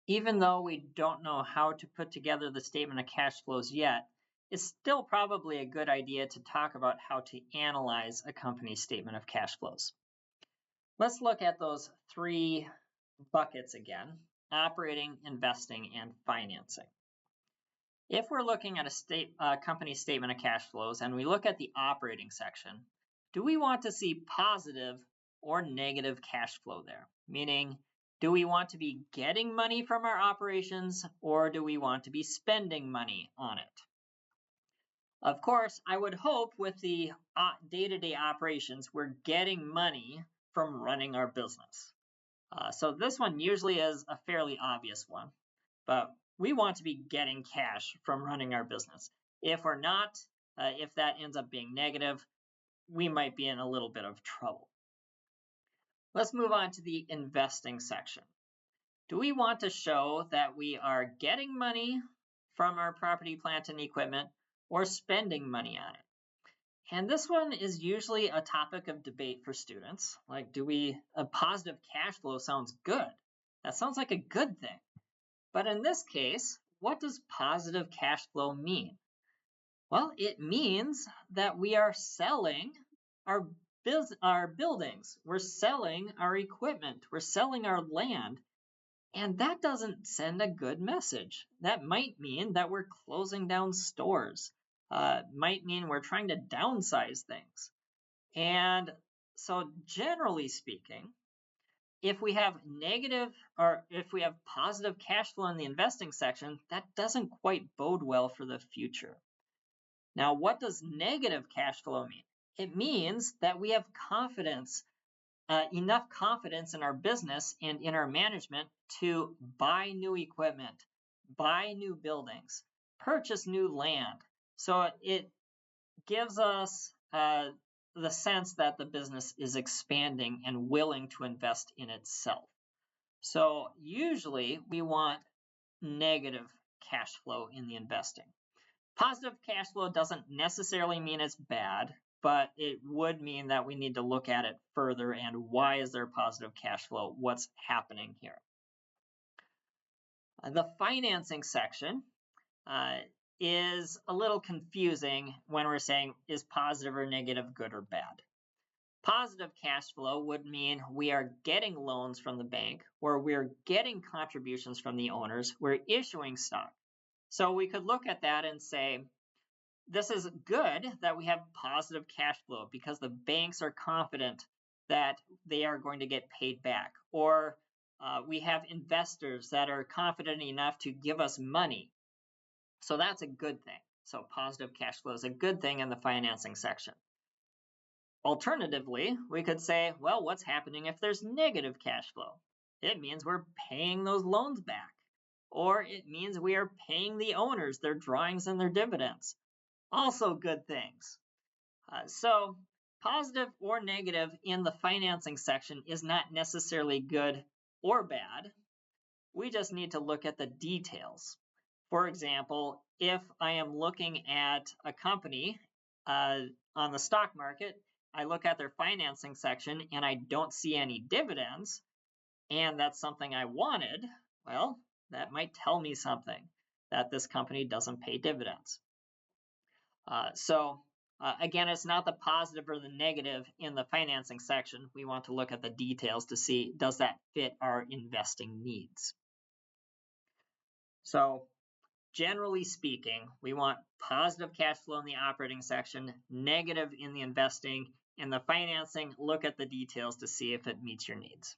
Even though we don't know how to put together the statement of cash flows yet, it's still probably a good idea to talk about how to analyze a company's statement of cash flows. Let's look at those three buckets again: operating, investing, and financing. If we're looking at a company statement of cash flows and we look at the operating section, do we want to see positive or negative cash flow there? Meaning, do we want to be getting money from our operations or do we want to be spending money on it? Of course, I would hope with the day-to-day operations, we're getting money from running our business. So this one usually is a fairly obvious one, but we want to be getting cash from running our business. If we're not, if that ends up being negative, we might be in a little bit of trouble. Let's move on to the investing section. Do we want to show that we are getting money from our property, plant, and equipment or spending money on it? And this one is usually a topic of debate for students. Like, a positive cash flow sounds good. That sounds like a good thing. But in this case, what does positive cash flow mean? Well, it means that we are selling our buildings, we're selling our equipment, we're selling our land, and that doesn't send a good message. That might mean that we're closing down stores, might mean we're trying to downsize things. And so generally speaking, if we have positive cash flow in the investing section, that doesn't quite bode well for the future. Now, what does negative cash flow mean? It means that we have enough confidence in our business and in our management to buy new equipment, buy new buildings, purchase new land. So it gives us the sense that the business is expanding and willing to invest in itself. So usually we want negative cash flow in the investing. Positive cash flow doesn't necessarily mean it's bad, but it would mean that we need to look at it further and why is there positive cash flow? What's happening here? The financing section is a little confusing when we're saying is positive or negative good or bad. Positive cash flow would mean we are getting loans from the bank or we're getting contributions from the owners, we're issuing stock. So we could look at that and say, this is good that we have positive cash flow because the banks are confident that they are going to get paid back. Or we have investors that are confident enough to give us money. So that's a good thing. So positive cash flow is a good thing in the financing section. Alternatively, we could say, well, what's happening if there's negative cash flow? It means we're paying those loans back. Or it means we are paying the owners their drawings and their dividends. Also good things. So positive or negative in the financing section is not necessarily good or bad. We just need to look at the details. For example, if I am looking at a company on the stock market, I look at their financing section and I don't see any dividends, and that's something I wanted, well, that might tell me something, that this company doesn't pay dividends. Again, it's not the positive or the negative in the financing section. We want to look at the details to see, does that fit our investing needs? So generally speaking, we want positive cash flow in the operating section, negative in the investing. In the financing, look at the details to see if it meets your needs.